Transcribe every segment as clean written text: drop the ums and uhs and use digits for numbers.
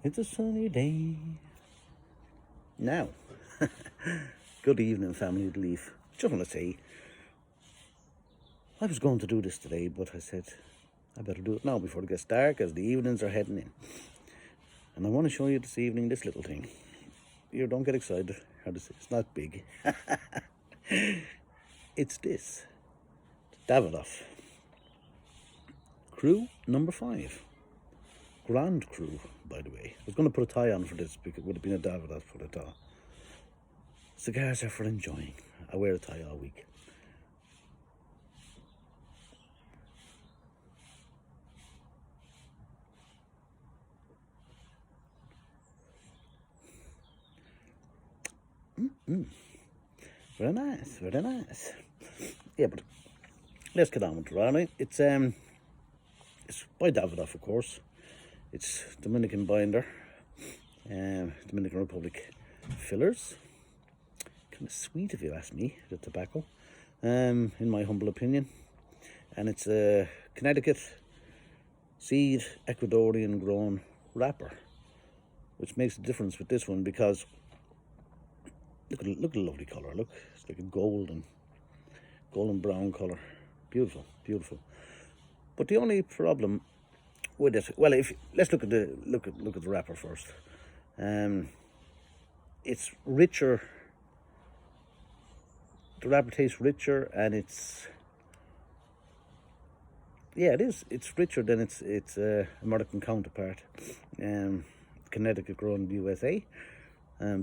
It's a sunny day. Now, good evening, family of the Leaf. Just want to say, I was going to do this today, but I said I better do it now before it gets dark, as the evenings are heading in. And I want to show you this evening this little thing. You don't get excited. It's not big. It's this. Davidoff. Crew number 5. Grand Crew, by the way. I was going to put a tie on for this because it would have been a Davidoff for the tie. Cigars are for enjoying. I wear a tie all week. Very nice, very nice. Yeah, but let's get on with it, right? It's by Davidoff, of course. It's Dominican binder, Dominican Republic fillers. Kind of sweet, if you ask me, the tobacco, in my humble opinion. And it's a Connecticut seed Ecuadorian grown wrapper, which makes a difference with this one because look at the lovely colour. Look, it's like a golden brown colour. Beautiful, beautiful. But the only problem with it, well, let's look at the wrapper first. It's richer. The wrapper tastes richer, and it's it's richer than its American counterpart, Connecticut grown in the USA,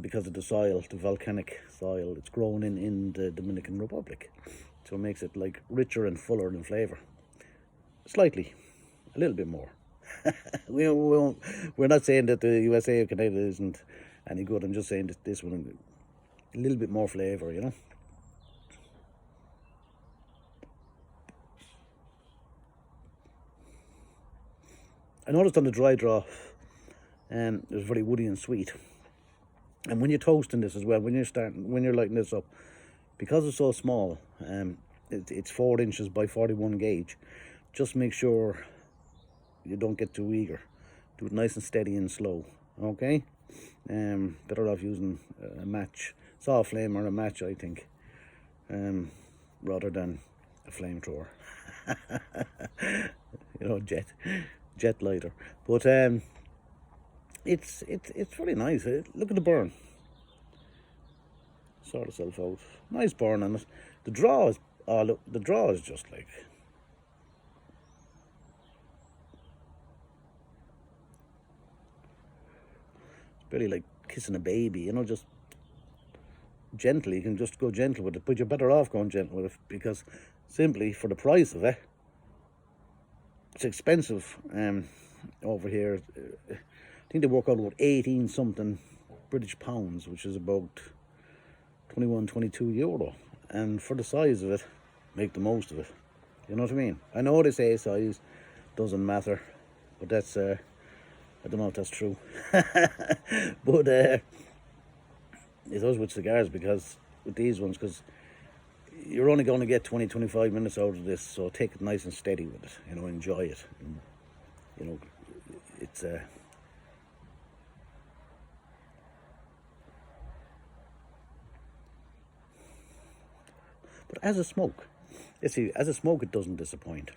because of the soil, the volcanic soil. It's grown in the Dominican Republic, so it makes it like richer and fuller in flavour. Slightly, a little bit more. We're not saying that the USA or Canada isn't any good. I'm just saying that this one, a little bit more flavour, you know. I noticed on the dry draw, it was very woody and sweet. And when you're toasting this as well, when you're lighting this up, because it's so small, it's 4 inches by 41 gauge. Just make sure you don't get too eager. Do it nice and steady and slow. Okay. Better off using a match, saw flame or a match, I think, rather than a flamethrower. Jet lighter. But it's very nice. Look at the burn. Sort itself out. Nice burn on it. The draw is the draw is just like, it's barely like kissing a baby, you know, just gently. You can just go gentle with it, but you're better off going gentle with it because simply for the price of it, it's expensive over here. I think they work out about 18 something British pounds, which is about 21, 22 euro. And for the size of it, make the most of it. You know what I mean? I know they say size doesn't matter, but that's, I don't know if that's true. But it does with cigars, because with these ones, because you're only going to get 20-25 minutes out of this, so take it nice and steady with it, you know, enjoy it. And, you know, it's but as a smoke, it doesn't disappoint.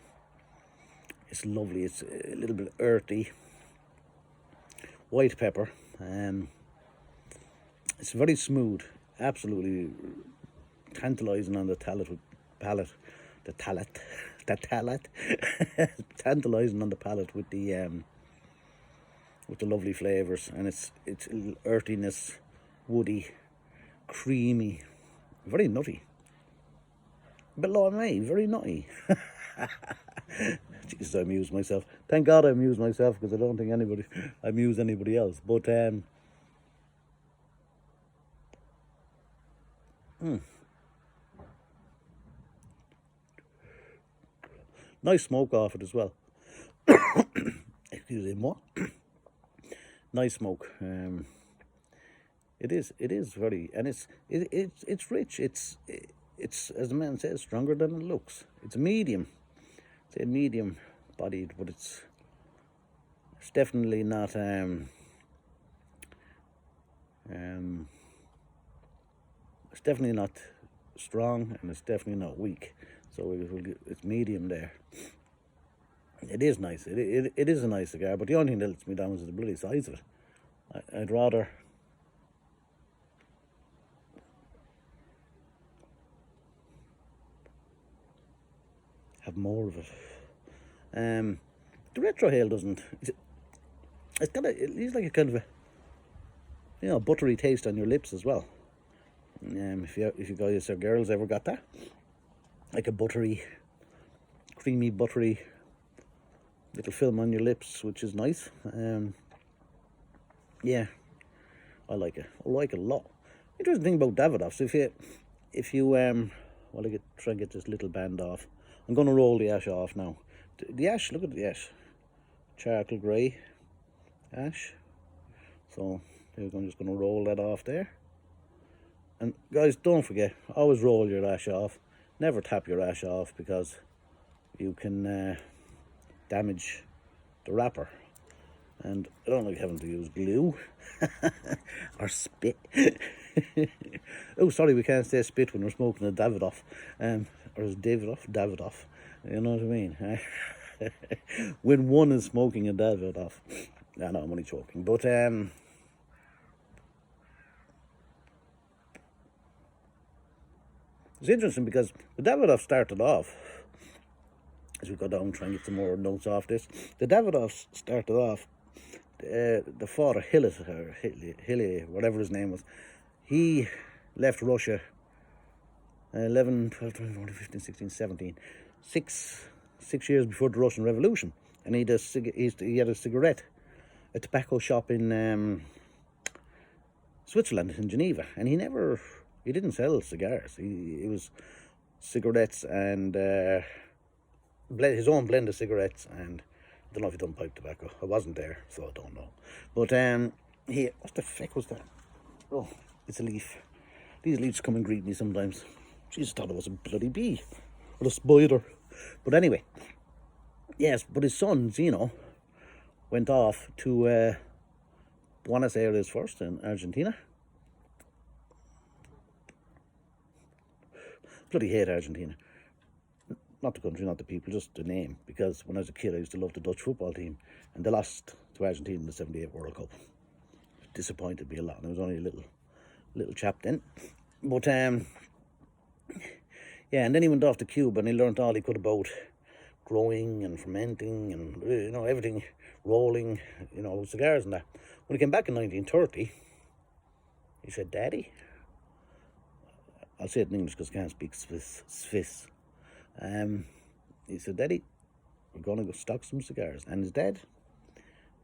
It's lovely. It's a little bit earthy. White pepper. It's very smooth. Absolutely tantalizing on the palate. Tantalizing on the palate with the lovely flavors, and it's a little earthiness, woody, creamy, very nutty. Below me, very nutty. Jesus, I amuse myself. Thank God I amuse myself, because I don't think I amuse anybody else. But nice smoke off it as well. Excuse me, what? Nice smoke. It is very, and it's rich. It's as the man says, stronger than it looks. It's a medium. It's a medium bodied, but it's definitely not It's definitely not strong, and it's definitely not weak. So it's medium there. It is nice. It is a nice cigar, but the only thing that lets me down is the bloody size of it. I'd rather have more of it. The retrohale doesn't. It's like a kind of a buttery taste on your lips as well. If you guys or girls ever got that, like a buttery, creamy, buttery little film on your lips, which is nice. Yeah, I like it. I like it a lot. Interesting thing about Davidoffs, if you well, try and get this little band off. I'm going to roll the ash off now. The ash, look at the ash, charcoal grey ash. So I'm just going to roll that off there. And guys, don't forget, always roll your ash off. Never tap your ash off, because you can damage the wrapper. And I don't like having to use glue or spit. Oh, sorry, we can't say spit when we're smoking a Davidoff. Or is Davidoff? You know what I mean? When one is smoking a Davidoff. I know, I'm only joking. But it's interesting because the Davidoff started off, as we go down, try and get some more notes off this. The Davidoff started off, the father, Hilly, whatever his name was, he left Russia 11, 12, 13, 14, 15, 16, 17, 6 years before the Russian Revolution. And he had a cigarette, a tobacco shop in Switzerland, in Geneva. And he didn't sell cigars. It was cigarettes and his own blend of cigarettes, and I don't know if he done pipe tobacco. I wasn't there, so I don't know. But what the fuck was that? Oh, it's a leaf. These leaves come and greet me sometimes. Jesus, thought it was a bloody bee or a spider. But anyway, yes. But his son Zeno went off to Buenos Aires first in Argentina. Bloody hate Argentina. Not the country, not the people, just the name. Because when I was a kid, I used to love the Dutch football team, and they lost to Argentina in the '78 World Cup. Disappointed me a lot. And I was only a little chap then. But yeah, and then he went off to Cuba, and he learned all he could about growing and fermenting and everything, rolling, cigars and that. When he came back in 1930, he said, "Daddy," I'll say it in English because I can't speak Swiss. He said, "Daddy, we're going to go stock some cigars." And his dad,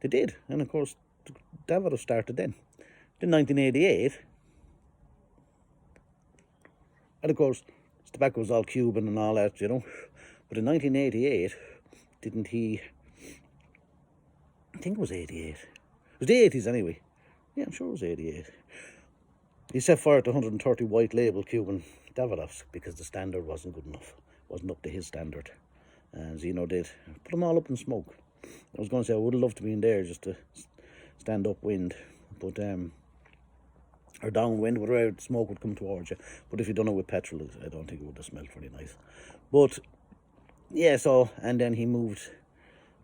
they did. And of course, Davidoff started then. In 1988, and of course, tobacco was all Cuban and all that, But in 1988, didn't he? I think it was 88. It was the 80s anyway. Yeah, I'm sure it was 88. He set fire to 130 white label Cuban Davidoffs because the standard wasn't good enough. Wasn't up to his standard. And Zeno did. Put them all up in smoke. I was going to say I would have loved to be in there just to stand upwind. But, or downwind, whatever smoke would come towards you. But if you done it with petrol, I don't think it would have smelled very nice. But, yeah, so, and then he moved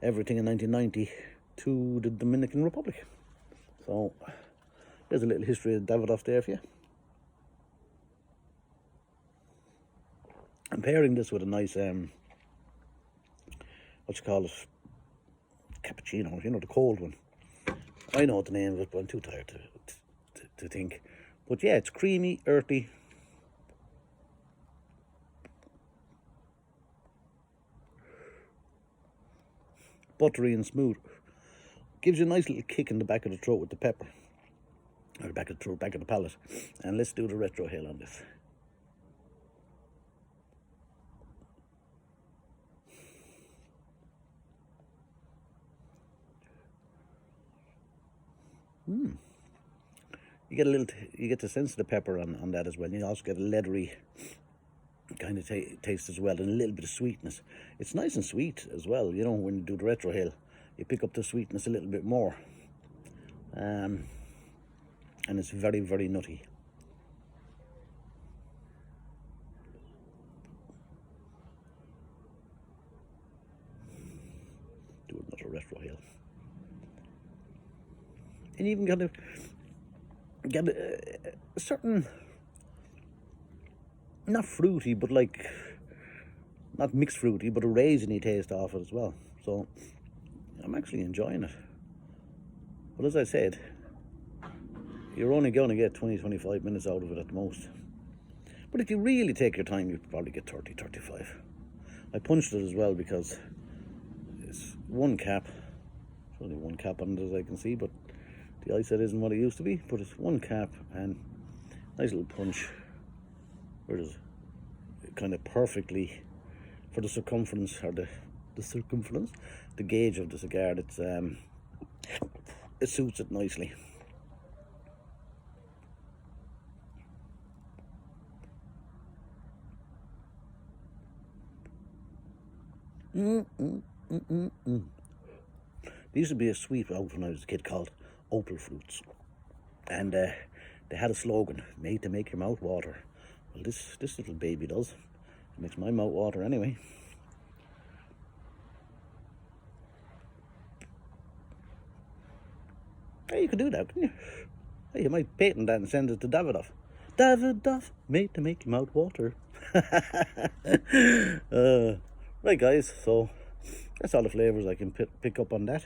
everything in 1990 to the Dominican Republic. So, there's a little history of Davidoff there for you. I'm pairing this with a nice, cappuccino, the cold one. I know what the name of it, but I'm too tired to think. But yeah, it's creamy, earthy. Buttery and smooth. Gives you a nice little kick in the back of the throat with the pepper. Or the back of the throat, back of the palate. And let's do the retrohale on this. You get the sense of the pepper on that as well. You also get a leathery kind of taste as well, and a little bit of sweetness. It's nice and sweet as well, when you do the retrohale. You pick up the sweetness a little bit more. And and it's very, very nutty. Do another retro here. And you even get a certain, not fruity, but like, not mixed fruity, but a raisiny taste off it as well. So I'm actually enjoying it. But as I said, you're only going to get 20-25 minutes out of it at the most. But if you really take your time, you probably get 30-35. I punched it as well because it's one cap. There's only one cap on it as I can see, but the eyesight isn't what it used to be. But it's one cap and nice little punch. Where it is kind of perfectly for the circumference, or the circumference, the gauge of the cigar. It's it suits it nicely. There used to be a sweet out when I was a kid called Opal Fruits, and they had a slogan, made to make your mouth water. Well, this little baby does. It makes my mouth water anyway. Hey, you could do that, couldn't you? Hey, you might patent that and send it to Davidoff. Davidoff, made to make your mouth water. Right, guys, so that's all the flavours I can pick up on that.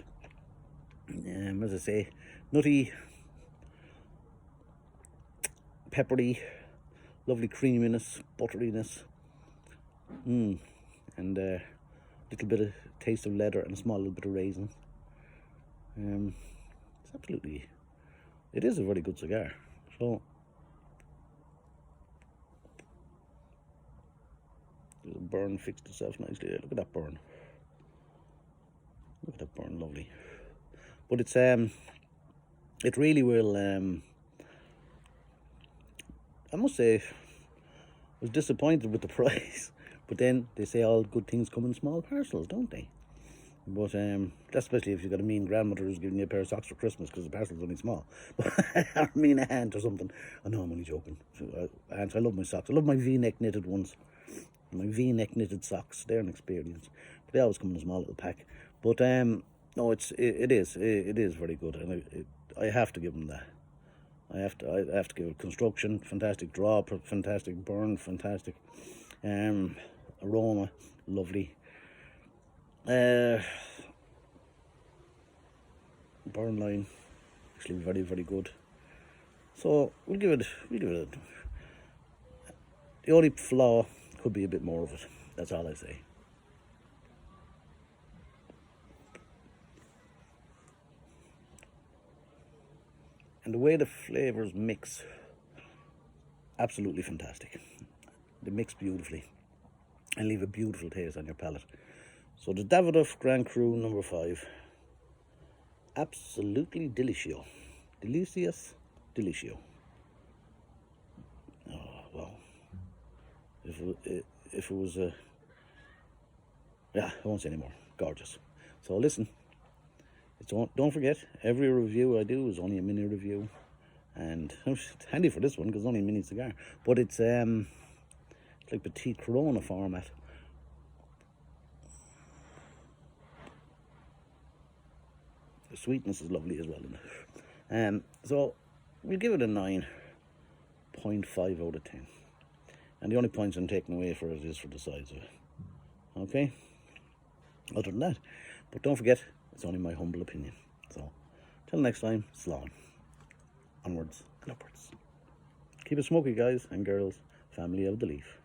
As I say, nutty, peppery, lovely creaminess, butteriness, and a little bit of taste of leather and a small little bit of raisins. It's absolutely, it is a very good cigar. So the burn fixed itself nicely there. Look at that burn. Look at that burn, lovely. But it's it really will. I must say, I was disappointed with the price. But then they say all good things come in small parcels, don't they? But that's especially if you've got a mean grandmother who's giving you a pair of socks for Christmas because the parcel's only small. Or a mean aunt or something. I know, I'm only joking. Aunts, I love my socks. I love my V-neck knitted ones. My V-neck knitted socks, they're an experience. But they always come in a small little pack. But no, it is very good, and I have to give them that. I have to give it construction, fantastic draw, fantastic burn, fantastic aroma, lovely. Burn line, actually very, very good. So we'll give it the only flaw could be a bit more of it. That's all I say. And the way the flavors mix, absolutely fantastic. They mix beautifully and leave a beautiful taste on your palate. So the Davidoff Grand Cru No. 5, absolutely delicio. Delicious, delicio. Oh, wow. If it was yeah, I won't say anymore. Gorgeous. So listen, don't forget, every review I do is only a mini review, and it's handy for this one because it's only a mini cigar. But it's like petite Corona format. The sweetness is lovely as well in it. So we'll give it a 9.5 out of 10. And the only points I'm taking away for it is for the size of it. Okay? Other than that. But don't forget, it's only my humble opinion. So, till next time, slán. Onwards and upwards. Keep it smoky, guys and girls. Family of the Leaf.